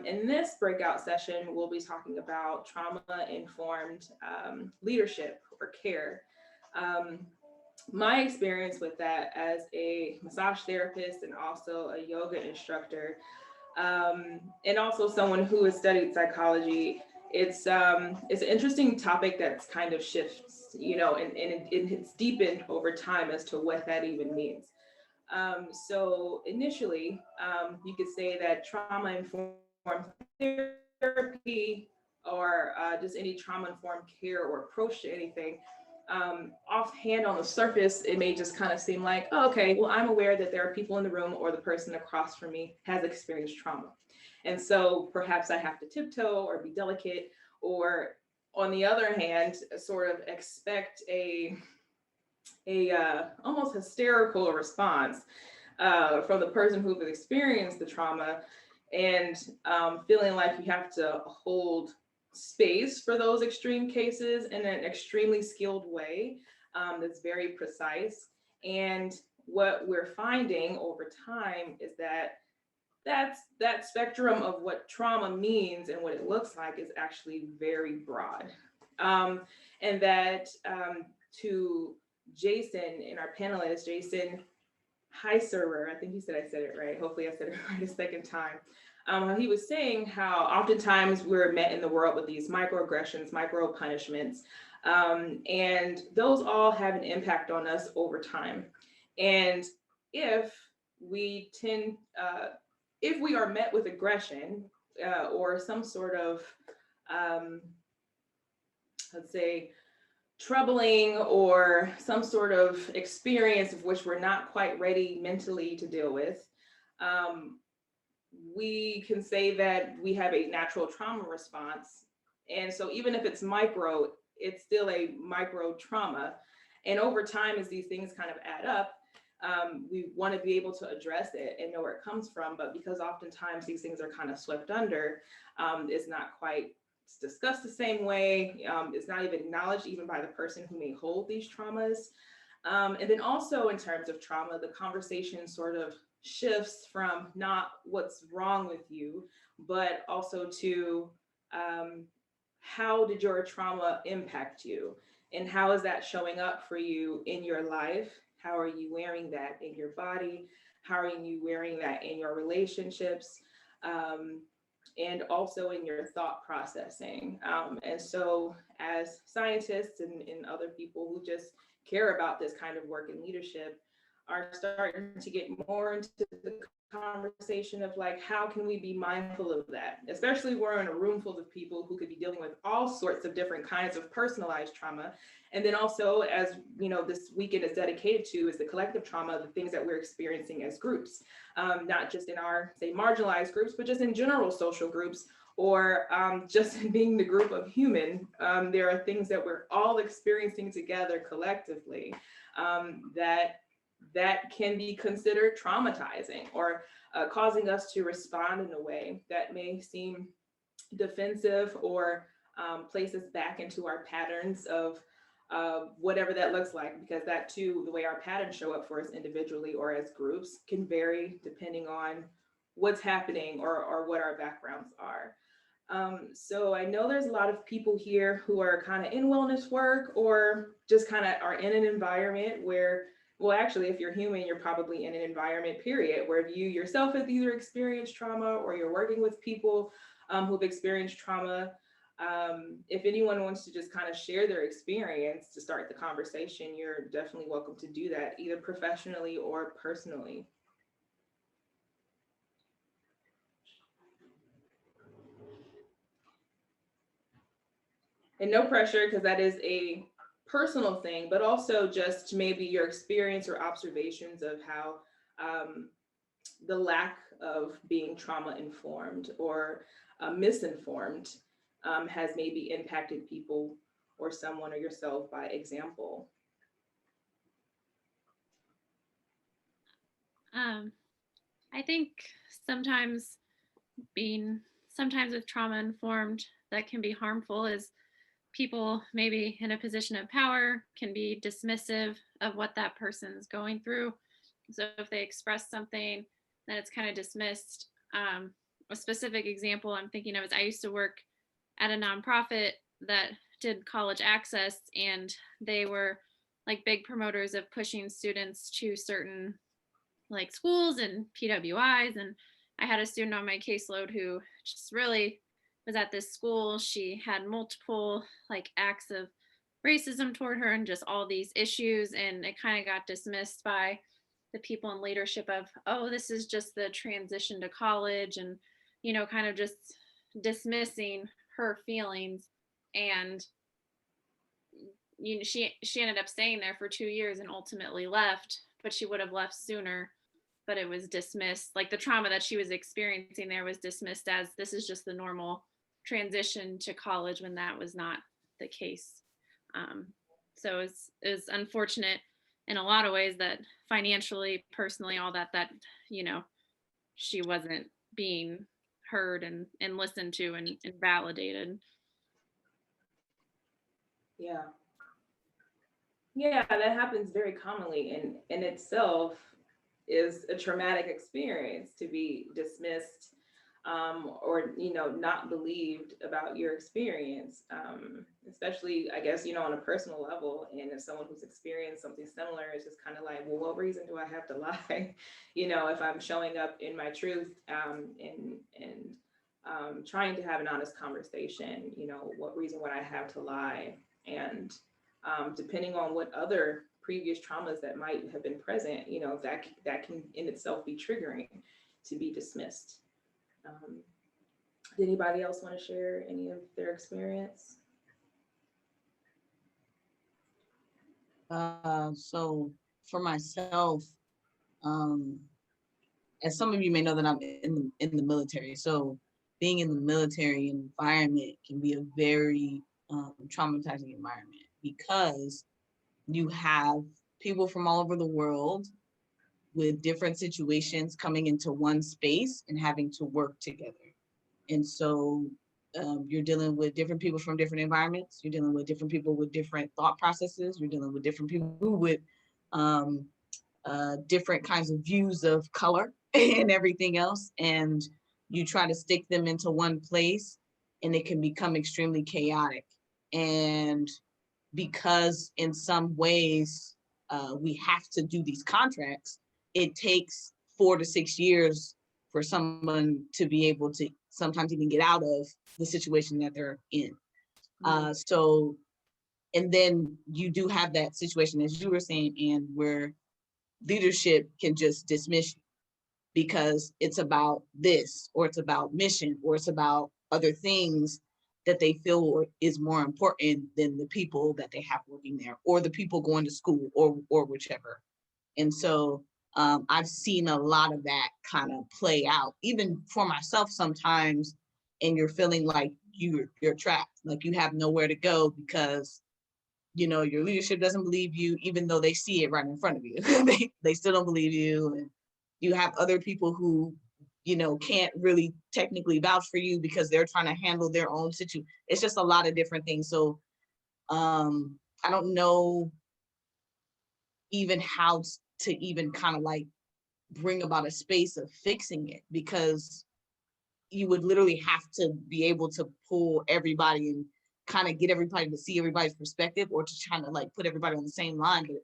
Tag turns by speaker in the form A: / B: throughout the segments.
A: In this breakout session, we'll be talking about trauma-informed leadership or care. Um, my experience with that as a massage therapist and also a yoga instructor, and also someone who has studied psychology, it's an interesting topic that's kind of shifts, and it's deepened over time as to what that even means. So initially, you could say that trauma-informed therapy or just any trauma-informed care or approach to anything, offhand on the surface, it may just kind of seem like, oh, okay, well, I'm aware that there are people in the room or the person across from me has experienced trauma. And so perhaps I have to tiptoe or be delicate, or on the other hand, sort of expect a almost hysterical response from the person who's experienced the trauma, and feeling like you have to hold space for those extreme cases in an extremely skilled way, that's very precise. And what we're finding over time is that that spectrum of what trauma means and what it looks like is actually very broad. Um, and that to Jason and our panelist, Jason Heiserer, I think he said I said it right. Hopefully I said it right a second time. He was saying how oftentimes we're met in the world with these microaggressions, micro punishments, and those all have an impact on us over time. And if we tend, if we are met with aggression or some sort of, um, let's say, troubling or some sort of experience of which we're not quite ready mentally to deal with, um, we can say that we have a natural trauma response. And so even if it's micro, it's still a micro trauma. And over time, as these things kind of add up, we want to be able to address it and know where it comes from. But because oftentimes these things are kind of swept under, it's not quite discussed the same way. It's not even acknowledged even by the person who may hold these traumas. And then also in terms of trauma, the conversation sort of shifts from not what's wrong with you, but also to um, how did your trauma impact you? And how is that showing up for you in your life? How are you wearing that in your body? How are you wearing that in your relationships? Um, and also in your thought processing. And so, as scientists and other people who just care about this kind of work in leadership, are starting to get more into the conversation of like, how can we be mindful of that? Especially we're in a room full of people who could be dealing with all sorts of different kinds of personalized trauma. And then also, as you know, this weekend is dedicated to is the collective trauma, the things that we're experiencing as groups, not just in our, say, marginalized groups, but just in general social groups, or just in being the group of human. There are things that we're all experiencing together collectively, that can be considered traumatizing or causing us to respond in a way that may seem defensive or place us back into our patterns of whatever that looks like, because that too, the way our patterns show up for us individually or as groups can vary depending on what's happening or what our backgrounds are. So I know there's a lot of people here who are kind of in wellness work or just kind of are in an environment where, well, actually, if you're human, you're probably in an environment, period, where you yourself have either experienced trauma or you're working with people who've experienced trauma. If anyone wants to just kind of share their experience to start the conversation, you're definitely welcome to do that, either professionally or personally. And no pressure, because that is a personal thing, but also just maybe your experience or observations of how um, the lack of being trauma informed or misinformed has maybe impacted people or someone or yourself by example.
B: Um, I think sometimes being sometimes with trauma informed that can be harmful is people maybe in a position of power can be dismissive of what that person's going through. So if they express something, then it's kind of dismissed. a specific example I'm thinking of is I used to work at a nonprofit that did college access, and they were like big promoters of pushing students to certain like schools and PWIs. And I had a student on my caseload who just really was at this school. She had multiple like acts of racism toward her and just all these issues. And it kind of got dismissed by the people in leadership of, oh, this is just the transition to college, and, kind of just dismissing her feelings. And she ended up staying there for 2 years and ultimately left, but she would have left sooner, but it was dismissed. Like the trauma that she was experiencing there was dismissed as this is just the normal transition to college, when that was not the case. So it's unfortunate in a lot of ways that financially, personally, all that, she wasn't being heard and listened to and validated.
A: Yeah. Yeah, that happens very commonly, and in itself is a traumatic experience to be dismissed, or not believed about your experience, especially I guess on a personal level. And if someone who's experienced something similar is just kind of like, well, what reason do I have to lie? If I'm showing up in my truth, and trying to have an honest conversation, what reason would I have to lie? And depending on what other previous traumas that might have been present, that can in itself be triggering to be dismissed. Did anybody else want to share any of their experience?
C: So for myself, as some of you may know, that I'm in the military. So being in the military environment can be a very traumatizing environment, because you have people from all over the world with different situations coming into one space and having to work together. And so you're dealing with different people from different environments. You're dealing with different people with different thought processes. You're dealing with different people with different kinds of views of color and everything else. And you try to stick them into one place, and it can become extremely chaotic. And because in some ways we have to do these contracts, it takes 4 to 6 years for someone to be able to sometimes even get out of the situation that they're in. So, and then you do have that situation, as you were saying, and where leadership can just dismiss you because it's about this, or it's about mission, or it's about other things that they feel is more important than the people that they have working there, or the people going to school, or whichever. And so I've seen a lot of that kind of play out, even for myself sometimes, and you're feeling like you're trapped, like you have nowhere to go because your leadership doesn't believe you, even though they see it right in front of you. they still don't believe you. And you have other people who can't really technically vouch for you because they're trying to handle their own situation. It's just a lot of different things. So I don't know even how to even kind of like bring about a space of fixing it, because you would literally have to be able to pull everybody and kind of get everybody to see everybody's perspective, or to try to like put everybody on the same line. But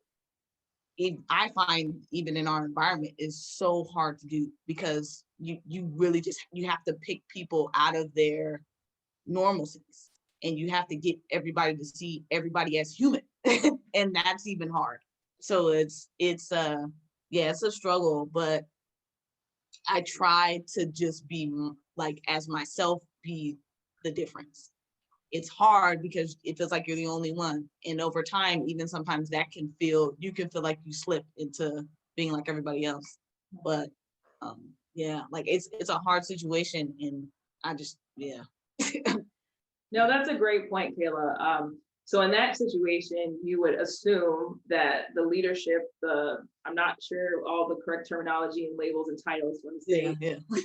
C: I find even in our environment is so hard to do, because you really just, you have to pick people out of their normalcies, and you have to get everybody to see everybody as human. And that's even hard. So it's a struggle, but I try to just be like, as myself, be the difference. It's hard because it feels like you're the only one. And over time, even sometimes you can feel like you slip into being like everybody else. But like it's a hard situation, and I just, yeah.
A: No, that's a great point, Kayla. So in that situation, you would assume that the leadership, I'm not sure all the correct terminology and labels and titles when say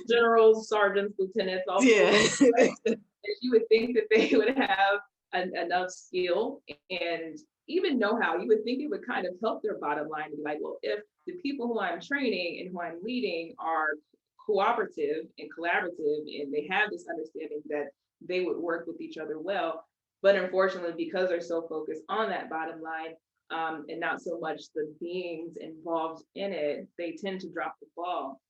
A: generals, sergeants, lieutenants, all that you would think that they would have enough skill and even know-how. You would think it would kind of help their bottom line to be like, well, if the people who I'm training and who I'm leading are cooperative and collaborative, and they have this understanding that they would work with each other well. But unfortunately, because they're so focused on that bottom line, and not so much the beings involved in it, they tend to drop the ball.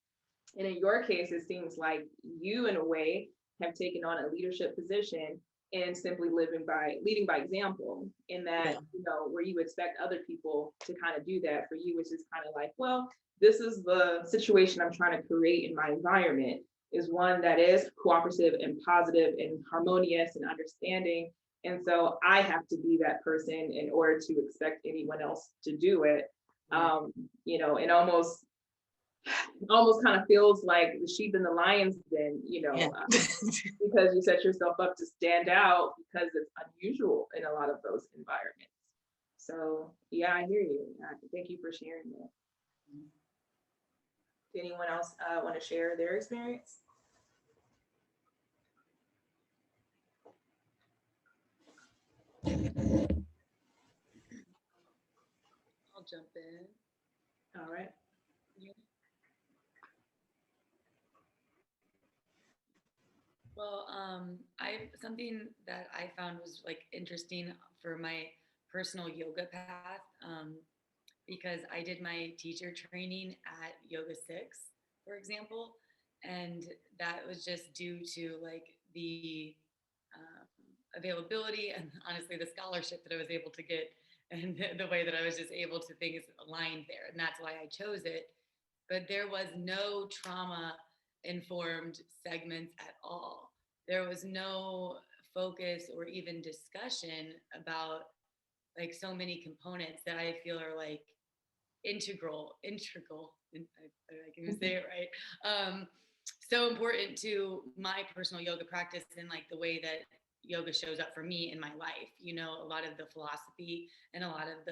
A: And in your case, it seems like you, in a way, have taken on a leadership position and simply leading by example, in that,
C: Yeah.
A: where you expect other people to kind of do that for you, which is kind of like, well, this is the situation I'm trying to create in my environment, is one that is cooperative and positive and harmonious and understanding. And so I have to be that person in order to expect anyone else to do it. And almost kind of feels like the sheep and the lions then,
C: Yeah.
A: because you set yourself up to stand out, because it's unusual in a lot of those environments. So yeah, I hear you. Thank you for sharing that. Does anyone else want to share their experience?
D: I'll jump in.
A: All right.
D: Well, something that I found was like interesting for my personal yoga path, because I did my teacher training at Yoga 6, for example, and that was just due to like the availability and honestly the scholarship that I was able to get, and the way that I was just able to things aligned there, and that's why I chose it. But there was no trauma informed segments at all. There was no focus or even discussion about like so many components that I feel are like integral, I can even say it right. So important to my personal yoga practice and like the way that yoga shows up for me in my life. A lot of the philosophy and a lot of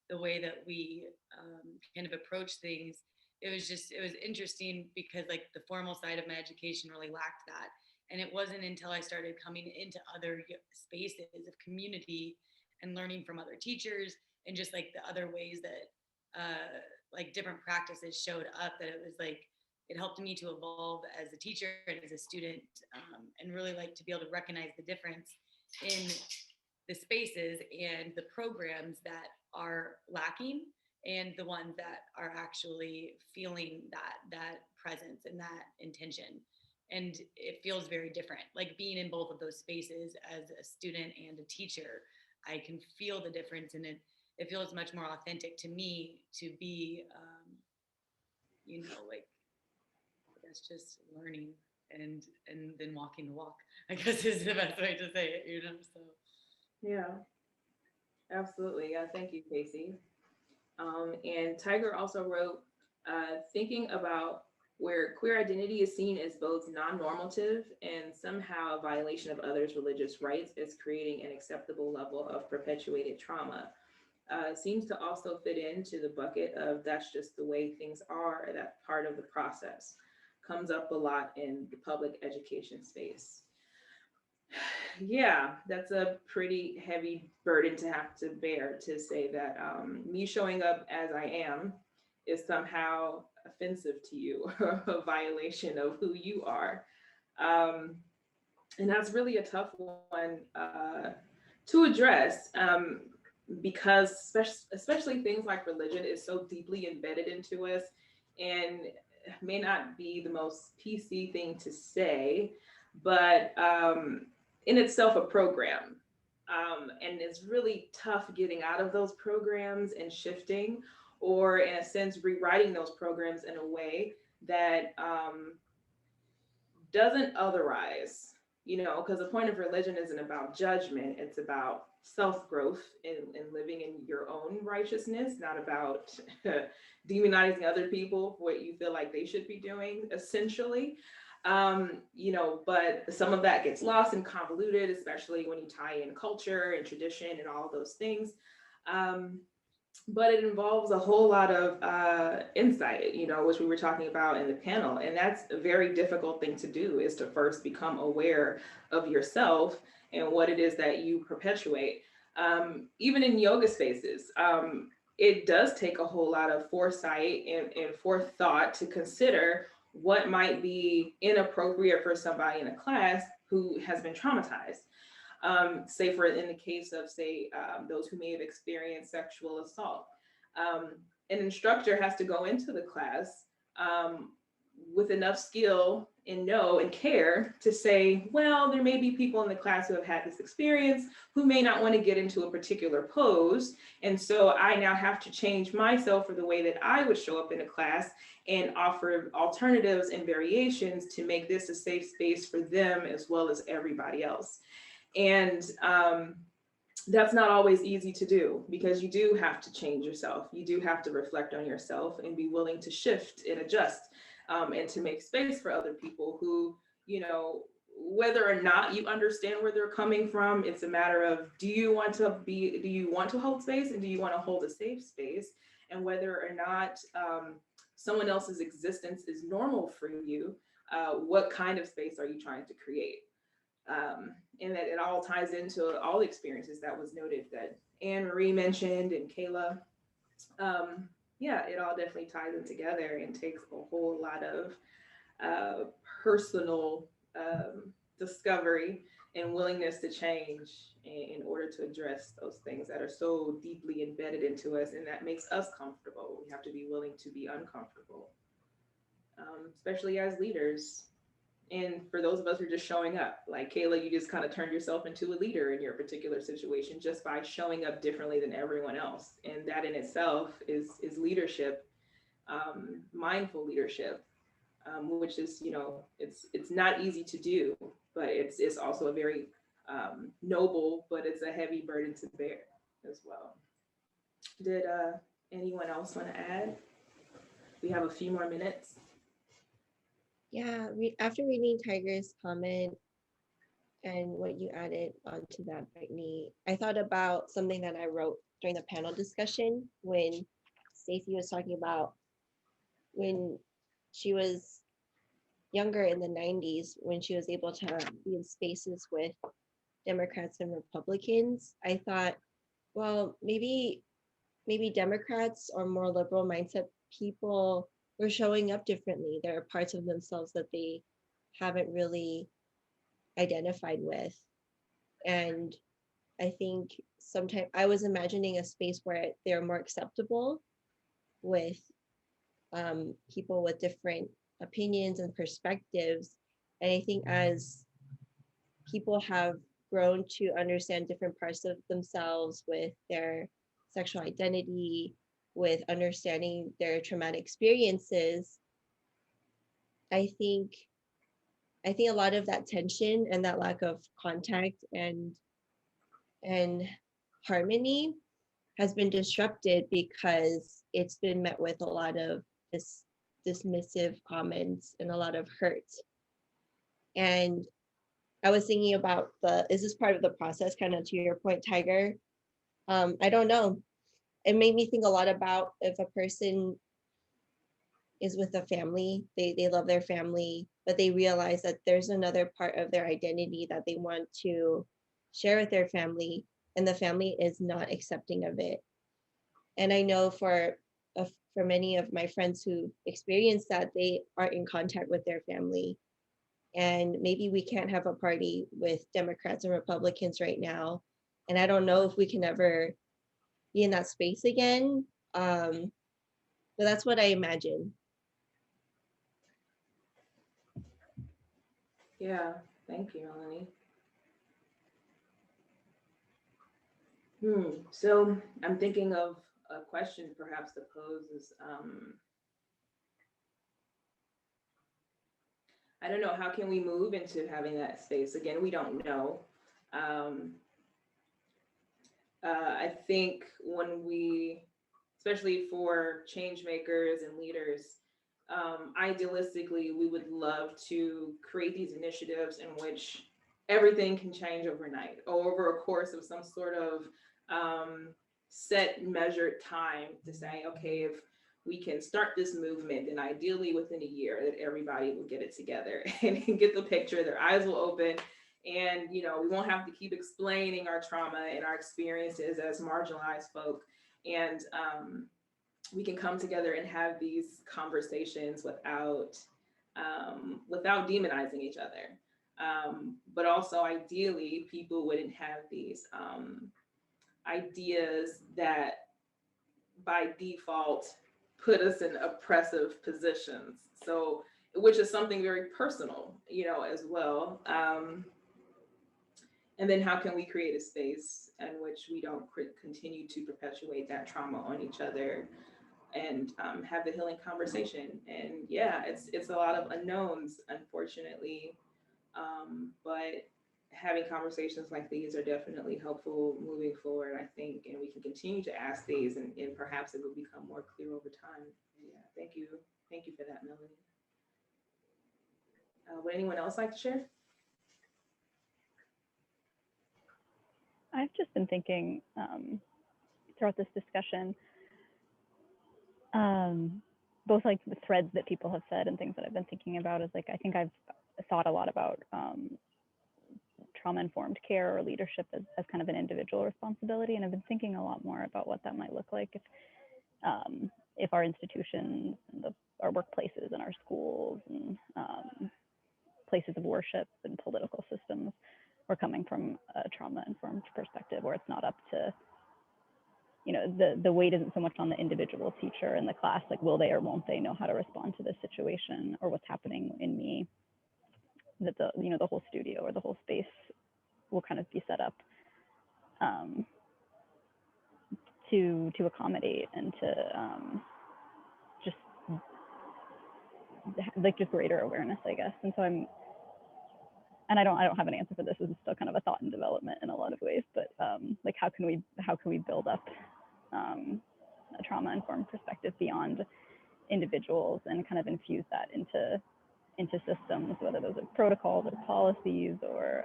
D: the way that we kind of approach things. It was interesting because like the formal side of my education really lacked that. And it wasn't until I started coming into other spaces of community and learning from other teachers and just like the other ways that like different practices showed up, that it was like it helped me to evolve as a teacher and as a student, and really like to be able to recognize the difference in the spaces and the programs that are lacking and the ones that are actually feeling that presence and that intention. And it feels very different, like being in both of those spaces as a student and a teacher. I can feel the difference, and it feels much more authentic to me to be like I guess just learning and then walking the walk, I guess, is the best way to say it. So
A: Yeah, absolutely. Thank you, Casey. And Tiger also wrote, thinking about where queer identity is seen as both non-normative and somehow a violation of others' religious rights is creating an acceptable level of perpetuated trauma. Seems to also fit into the bucket of that's just the way things are, that part of the process comes up a lot in the public education space. Yeah, that's a pretty heavy burden to have to bear, to say that me showing up as I am is somehow offensive to you, or a violation of who you are. Um, and that's really a tough one to address, because especially things like religion is so deeply embedded into us, and may not be the most PC thing to say, but in itself a program. And it's really tough getting out of those programs and shifting, or in a sense, rewriting those programs in a way that doesn't otherize, because the point of religion isn't about judgment, it's about self-growth and living in your own righteousness, not about demonizing other people for what you feel like they should be doing, essentially. But some of that gets lost and convoluted, especially when you tie in culture and tradition and all of those things. But it involves a whole lot of insight, which we were talking about in the panel. And that's a very difficult thing to do, is to first become aware of yourself and what it is that you perpetuate. Even in yoga spaces, it does take a whole lot of foresight and forethought to consider what might be inappropriate for somebody in a class who has been traumatized. Say for in the case of those who may have experienced sexual assault. An instructor has to go into the class with enough skill and know and care to say, well, there may be people in the class who have had this experience who may not want to get into a particular pose. And so I now have to change myself for the way that I would show up in a class and offer alternatives and variations to make this a safe space for them as well as everybody else. And that's not always easy to do because you do have to change yourself. You do have to reflect on yourself and be willing to shift and adjust, and to make space for other people who, whether or not you understand where they're coming from, it's a matter of do you want to hold space, and do you want to hold a safe space? And whether or not someone else's existence is normal for you, what kind of space are you trying to create? And that it all ties into all the experiences that was noted that Anne Marie mentioned and Kayla. Yeah, it all definitely ties in together and takes a whole lot of personal discovery and willingness to change in order to address those things that are so deeply embedded into us and that makes us comfortable. We have to be willing to be uncomfortable, especially as leaders. And for those of us who are just showing up, like Kayla, you just kind of turned yourself into a leader in your particular situation just by showing up differently than everyone else. And that in itself is leadership, mindful leadership, which is, it's not easy to do, but it's also a very noble, but it's a heavy burden to bear as well. Did anyone else want to add? We have a few more minutes.
E: Yeah, after reading Tiger's comment and what you added onto that, Brittany, I thought about something that I wrote during the panel discussion when Stacey was talking about when she was younger in the 90s, when she was able to be in spaces with Democrats and Republicans. I thought, well, maybe Democrats or more liberal mindset people were showing up differently. There are parts of themselves that they haven't really identified with. And I think sometimes I was imagining a space where they're more acceptable with people with different opinions and perspectives. And I think as people have grown to understand different parts of themselves with their sexual identity, with understanding their traumatic experiences, I think a lot of that tension and that lack of contact and harmony has been disrupted because it's been met with a lot of dismissive comments and a lot of hurt. And I was thinking about is this part of the process, kind of to your point, Tiger? I don't know. It made me think a lot about if a person is with a family, they love their family, but they realize that there's another part of their identity that they want to share with their family, and the family is not accepting of it. And I know for many of my friends who experienced that, they are in contact with their family. And maybe we can't have a party with Democrats and Republicans right now. And I don't know if we can ever be in that space again. But that's what I imagine.
A: Yeah, thank you, Melanie. So I'm thinking of a question perhaps to pose is, I don't know, how can we move into having that space? Again, we don't know. I think when we, especially for change makers and leaders, idealistically, we would love to create these initiatives in which everything can change overnight or over a course of some sort of set measured time to say, okay, if we can start this movement, then ideally within a year that everybody will get it together and get the picture, their eyes will open. And, we won't have to keep explaining our trauma and our experiences as marginalized folk. And we can come together and have these conversations without without demonizing each other. But also, ideally, people wouldn't have these ideas that by default put us in oppressive positions. So, which is something very personal, as well. And then how can we create a space in which we don't continue to perpetuate that trauma on each other and have the healing conversation? And yeah, it's a lot of unknowns, unfortunately. But having conversations like these are definitely helpful moving forward, I think, and we can continue to ask these, and perhaps it will become more clear over time. Yeah, thank you. Thank you for that, Melanie. Would anyone else like to share?
F: I've just been thinking throughout this discussion, both like the threads that people have said and things that I've been thinking about is like, I think I've thought a lot about trauma-informed care or leadership as kind of an individual responsibility. And I've been thinking a lot more about what that might look like if our institutions and our workplaces and our schools and places of worship and political systems were coming from a trauma-informed perspective, where it's not up to, the weight isn't so much on the individual teacher in the class, like will they or won't they know how to respond to this situation or what's happening in me, that the whole studio or the whole space will kind of be set up to accommodate and to just greater awareness, I guess. And so I don't have an answer for this. This is still kind of a thought in development in a lot of ways, but like how can we build up a trauma-informed perspective beyond individuals and kind of infuse that into systems, whether those are protocols or policies or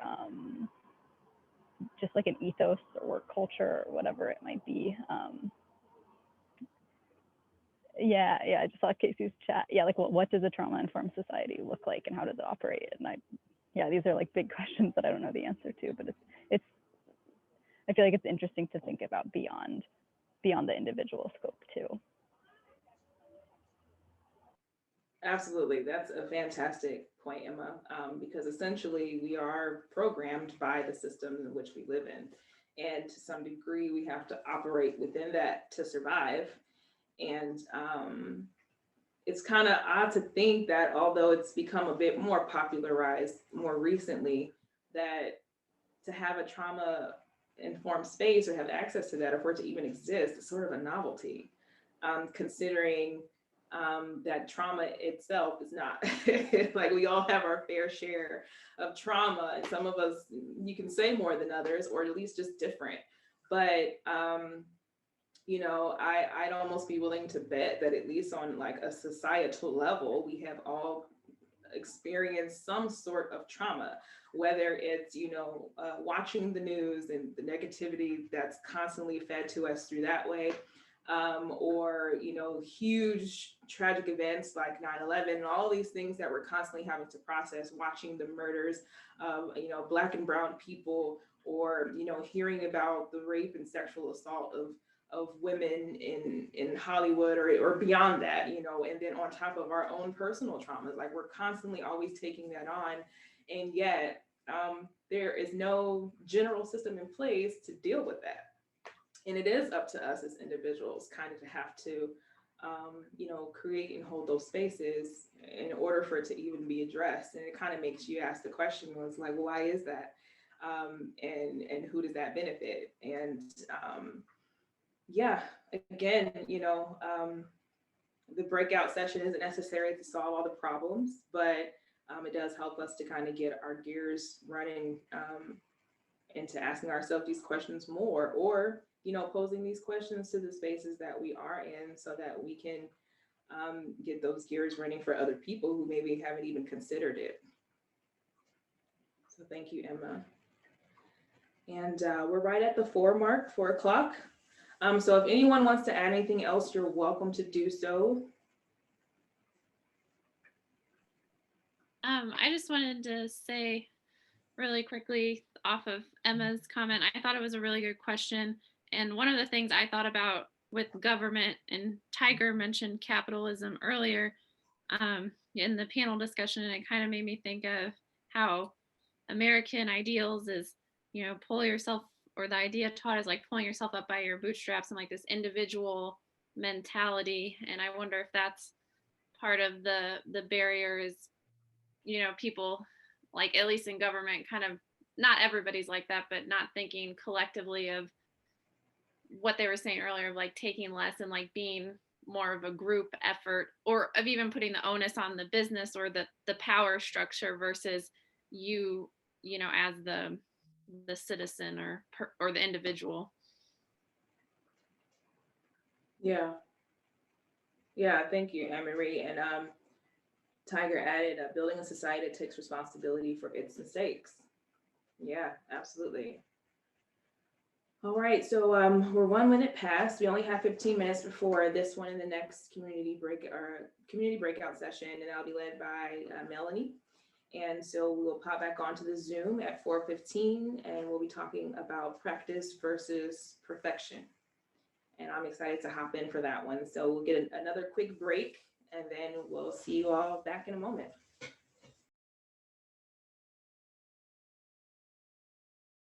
F: just like an ethos or work culture or whatever it might be. I just saw Casey's chat. Yeah, like what does a trauma-informed society look like and how does it operate? And these are like big questions that I don't know the answer to, but it's I feel like it's interesting to think about beyond the individual scope too.
A: Absolutely. That's a fantastic point, Emma, because essentially we are programmed by the systems in which we live in. And to some degree, we have to operate within that to survive. And it's kind of odd to think that although it's become a bit more popularized more recently, that to have a trauma-informed space or have access to that, or for it to even exist, is sort of a novelty, considering that trauma itself is not like we all have our fair share of trauma, and some of us, you can say more than others, or at least just different. But I'd almost be willing to bet that at least on like a societal level, we have all experienced some sort of trauma, whether it's watching the news and the negativity that's constantly fed to us through that way, or huge tragic events like 9/11 and all these things that we're constantly having to process, watching the murders of Black and brown people, or hearing about the rape and sexual assault of women in Hollywood or beyond that, and then on top of our own personal traumas, like we're constantly always taking that on, and yet there is no general system in place to deal with that. And it is up to us as individuals kind of to have to, create and hold those spaces in order for it to even be addressed. And it kind of makes you ask the question, was like, well, why is that? And who does that benefit? And again, the breakout session isn't necessary to solve all the problems, but it does help us to kind of get our gears running into asking ourselves these questions more, or posing these questions to the spaces that we are in, so that we can get those gears running for other people who maybe haven't even considered it. So thank you, Emma. And we're right at the 4 o'clock. So if anyone wants to add anything else, you're welcome to do so.
B: I just wanted to say really quickly off of Emma's comment, I thought it was a really good question. And one of the things I thought about with government, and Tiger mentioned capitalism earlier, in the panel discussion, and it kind of made me think of how American ideals is, pull yourself, or the idea taught is like pulling yourself up by your bootstraps and like this individual mentality. And I wonder if that's part of the barrier is, people, like at least in government, kind of, not everybody's like that, but not thinking collectively of what they were saying earlier, of like taking less and like being more of a group effort, or of even putting the onus on the business or the power structure versus you, as the citizen or the individual.
A: Yeah. Yeah, thank you, Anne-Marie. And Tiger added, building a society that takes responsibility for its mistakes. Yeah, absolutely. All right, so we're 1 minute past. We only have 15 minutes before this one and the next community breakout session, and that'll be led by Melanie. And so we will pop back onto the Zoom at 4:15, and we'll be talking about practice versus perfection. And I'm excited to hop in for that one. So we'll get another quick break, and then we'll see you all back in a moment.